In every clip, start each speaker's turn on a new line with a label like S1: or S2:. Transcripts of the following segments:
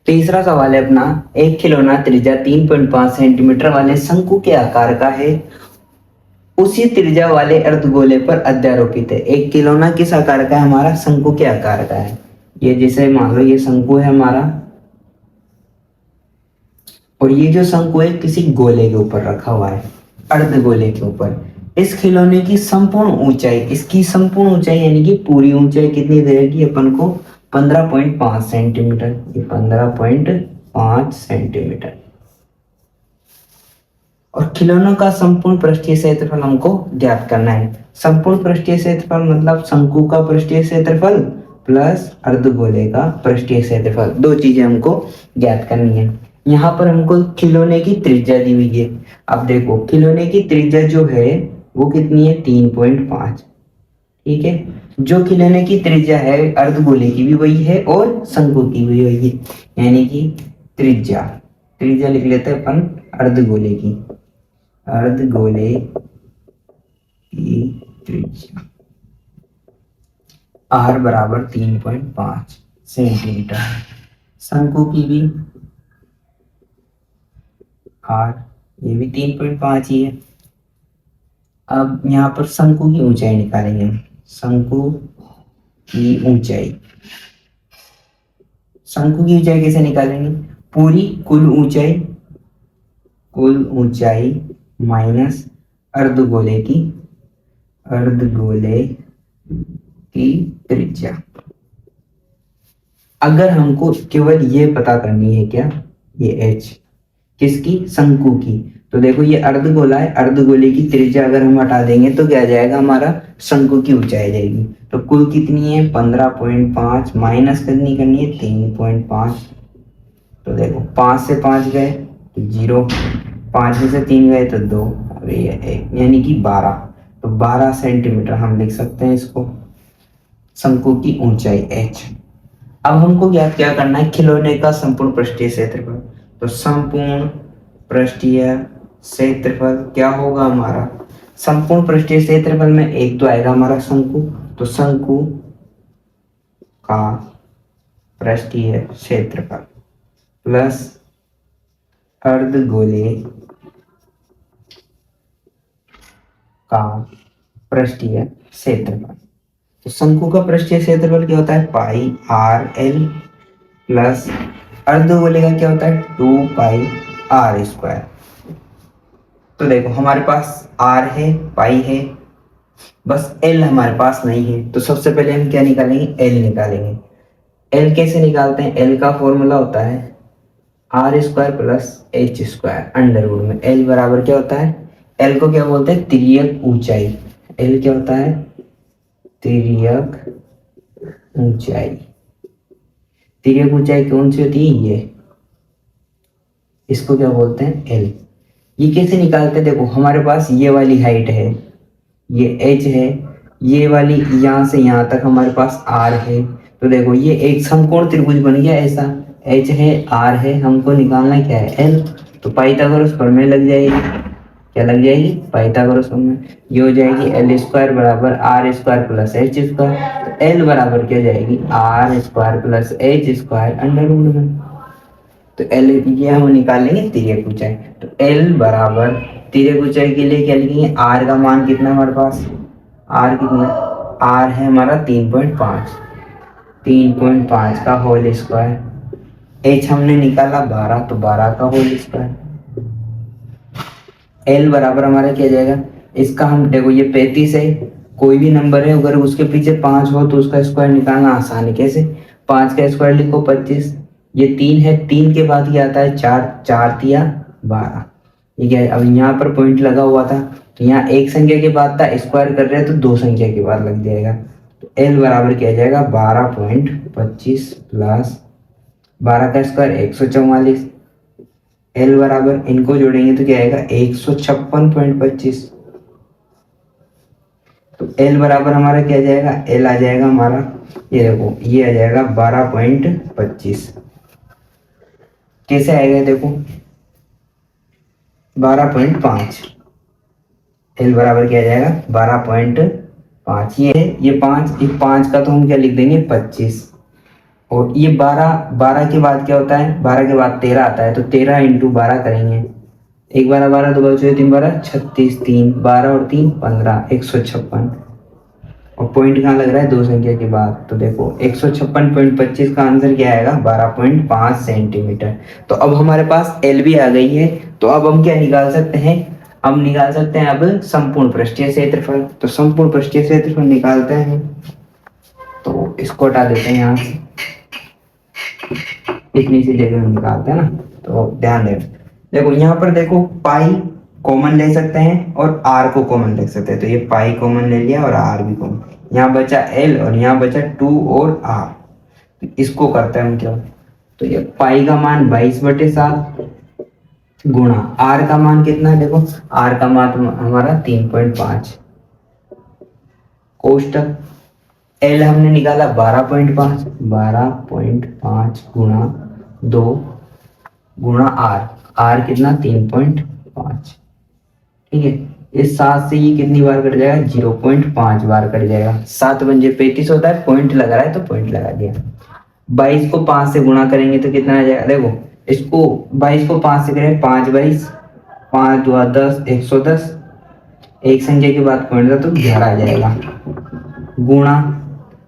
S1: तीसरा सवाल है अपना, एक खिलौना त्रिज्या 3.5 सेंटीमीटर वाले शंकु के आकार का है, उसी त्रिज्या वाले अर्धगोले पर अध्यारोपित है। एक खिलौना किस आकार का है हमारा? शंकु के आकार का है। ये जैसे मान लो ये शंकु है हमारा, और ये जो शंकु है किसी गोले के ऊपर रखा हुआ है, अर्धगोले के ऊपर। इस खिलौने की संपूर्ण ऊंचाई, इसकी संपूर्ण ऊंचाई यानी कि पूरी ऊंचाई कितनी रहेगी अपन को? 15.5 सेंटीमीटर। ये 15.5 सेंटीमीटर। और खिलौनों का संपूर्ण पृष्ठीय क्षेत्रफल हमको ज्ञात करना है। संपूर्ण पृष्ठीय क्षेत्रफल मतलब शंकु का पृष्ठीय क्षेत्रफल प्लस अर्धगोले का पृष्ठीय क्षेत्रफल, दो चीजें हमको ज्ञात करनी है। यहाँ पर हमको खिलौने की त्रिज्या दी हुई है। अब देखो खिलौने की त्रिज्या जो है वो कितनी है? 3.5। ठीक है, जो खिलौने की त्रिज्या है अर्धगोले की भी वही है और शंकु की भी वही है, यानी कि त्रिज्या, त्रिज्या लिख लेते हैं अपन अर्धगोले की, अर्धगोले की त्रिज्या r बराबर 3.5 सेंटीमीटर। शंकु की भी r, ये भी 3.5 ही है। अब यहाँ पर शंकु की ऊंचाई निकालेंगे हम। शंकु की ऊंचाई, शंकु की ऊंचाई कैसे निकालेंगे? पूरी कुल ऊंचाई, कुल ऊंचाई माइनस अर्धगोले की, अर्धगोले की त्रिज्या। अगर हमको केवल ये पता करनी है क्या, ये h किसकी? शंकु की। तो देखो ये अर्धगोला है, अर्धगोले की त्रिज्या अगर हम हटा देंगे तो क्या आ जाएगा हमारा? शंकु की ऊंचाई जाएगी। तो कुल कितनी है? 15.5 माइनस करनी है 3.5। तो देखो 5 से 5 गए तो 0, 5 में से 3 गए तो 2, और ये 1, यानी कि 12। तो 12 सेंटीमीटर हम लिख सकते हैं इसको, शंकु की ऊंचाई h। अब हमको ज्ञात क्या करना है? खिलौने का संपूर्ण पृष्ठीय क्षेत्रफल। तो संपूर्ण पृष्ठीय क्षेत्रफल क्या होगा हमारा? संपूर्ण पृष्ठीय क्षेत्रफल में एक तो आएगा हमारा शंकु, तो शंकु का पृष्ठीय क्षेत्रफल प्लस अर्धगोले का पृष्ठीय क्षेत्रफल। तो शंकु का पृष्ठीय क्षेत्रफल क्या होता है? पाई आर एल प्लस अर्धगोले का क्या होता है? 2 पाई आर स्क्वायर। तो देखो हमारे पास आर है, पाई है, बस एल हमारे पास नहीं है। तो सबसे पहले हम क्या निकालेंगे? एल निकालेंगे। एल कैसे निकालते हैं? एल का फॉर्मूला होता है R square plus H square under root में। एल बराबर क्या होता है? एल को क्या बोलते हैं? तिर्यक ऊंचाई। एल क्या होता है? तिर्यक ऊंचाई। तिर्यक ऊंचाई कौन सी होती है? ये, इसको क्या बोलते हैं? एल। ये कैसे निकालते हैं? देखो हमारे पास ये वाली हाइट है, ये एच है, ये वाली यहाँ से यहाँ तक हमारे पास आर है। तो देखो ये एक समकोण त्रिभुज बन गया ऐसा, एच है, आर है, हमको निकालना क्या है? एल। तो पाइथागोरस प्रमेय लग जाएगी। क्या लग जाएगी? पाइथागोरस प्रमेय। ये हो जाएगी एल स्क्वायर बराबर R square plus H square. तो एल बराबर क्या जाएगी? R square plus H square under root में। तो एल ये हम निकाल लेंगे तिर्यक ऊंचाई। तो एल बराबर तिर्यक ऊंचाई के लिए क्या लिखेंगे? आर का मान कितना है हमारे पास? आर कितना? आर है हमारा 3.5, 3.5 का होल स्क्वायर। एच हमने निकाला 12, तो 12 का होल स्क्वायर। एल बराबर हमारा क्या जाएगा? इसका हम देखो ये 35 है, कोई भी नंबर है अगर उसके पीछे 5 हो तो उसका स्क्वायर निकालना आसान है। कैसे? 5 का स्क्वायर लिखो 25, ये 3 है, 3 के बाद क्या आता है? 4, 4 तिया 12। ठीक है, अब यहाँ पर पॉइंट लगा हुआ था तो यहाँ एक संख्या के बाद था, स्क्वायर कर रहे हैं तो 2 संख्या के बाद लग जाएगा। तो एल बराबर क्या जाएगा? 12.25 प्लस 12 का स्क्वायर 144। एल बराबर इनको जोड़ेंगे तो क्या आएगा? 156.25। तो एल बराबर हमारा क्या जाएगा? एल आ जाएगा हमारा, ये देखो ये आ जाएगा 12.25। कैसे आएगा? देखो 12.5। एल बराबर क्या आ जाएगा? 12.5। ये 5, ये 5 का तो हम क्या लिख देंगे? 25। और ये 12 के बाद क्या होता है, 12 के बाद 13 आता है, तो 13 इंटू 12 करेंगे। एक 12 12 दो 12 3 12 36, 3 12 और 3 15, 156। और पॉइंट कहाँ लग रहा है, दो संख्या के बाद, तो देखो 156.25 का आंसर क्या आएगा, 12.5 सेंटीमीटर। तो अब हमारे पास एल भी आ गई है, तो अब हम क्या निकाल सकते हैं, हम निकाल सकते हैं अब संपूर्ण पृष्ठीय क्षेत्रफल। तो संपूर्ण पृष्ठीय क्षेत्रफल निकालते हैं, तो इसको हटा देते हैं यहाँ से, इतनी सी जगह में निकालते हैं ना। तो ध्यान दें, देखो यहाँ पर देखो पाई कॉमन ले सकते हैं और आर को कॉमन ले सकते हैं, तो ये पाई कॉमन ले लिया और आर भी कॉमन, यहाँ बचा एल और यहाँ बचा 2 और आर। तो इसको करते हैं हम क्या, तो ये पाई का मान 22/7 गुणा आर का मान कितना है, देखो आर का मान हमारा 3.5, कोष्टक एल हमने निकाला 12.5, 12.5 गुणा 2 गुणा आर, आर कितना 3.5, ठीक है। इस 7 से ये कितनी बार कट जाएगा, 0.5 बार कट जाएगा। 7 पंजे 35 होता है, पॉइंट लगा रहा है तो पॉइंट लगा दिया। 22 को 5 से गुणा करेंगे तो कितना आ जाएगा, देखो इसको 22 को 5 से करें, 5 22, 5 2 10, 110, एक संख्या के बाद पॉइंट था तो 11 आ जाएगा। गुणा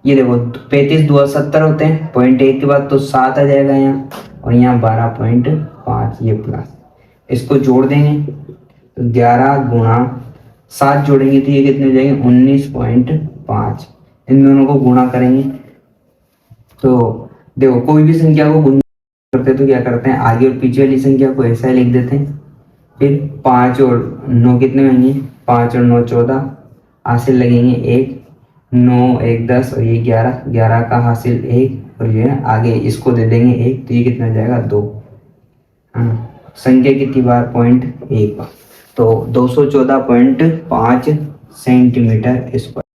S1: ये देखो 35 2 70 होते हैं, पॉइंट 1 के बाद तो 7 आ जाएगा यहाँ, और यहाँ 12.5 ये प्लस, इसको जोड़ देंगे तो 11 गुणा 7 जोड़ेंगे तो ये कितने हो जाएंगे 19.5। इन दोनों को गुणा करेंगे तो देखो कोई भी संख्या को गुणा करते हैं तो क्या करते हैं, आगे और पीछे वाली संख्या को ऐसा लिख देते हैं, फिर 5 और 9 कितने होंगे, 5 और 9 14, हासिल लगेंगे 1, 9 1 10 और ये 11, 11 का हासिल 1 और ये आगे इसको दे देंगे 1, तो ये कितना हो जाएगा 2। हाँ, संख्या कितनी बार, 0.1, तो 214.5 सेंटीमीटर स्क्वायर।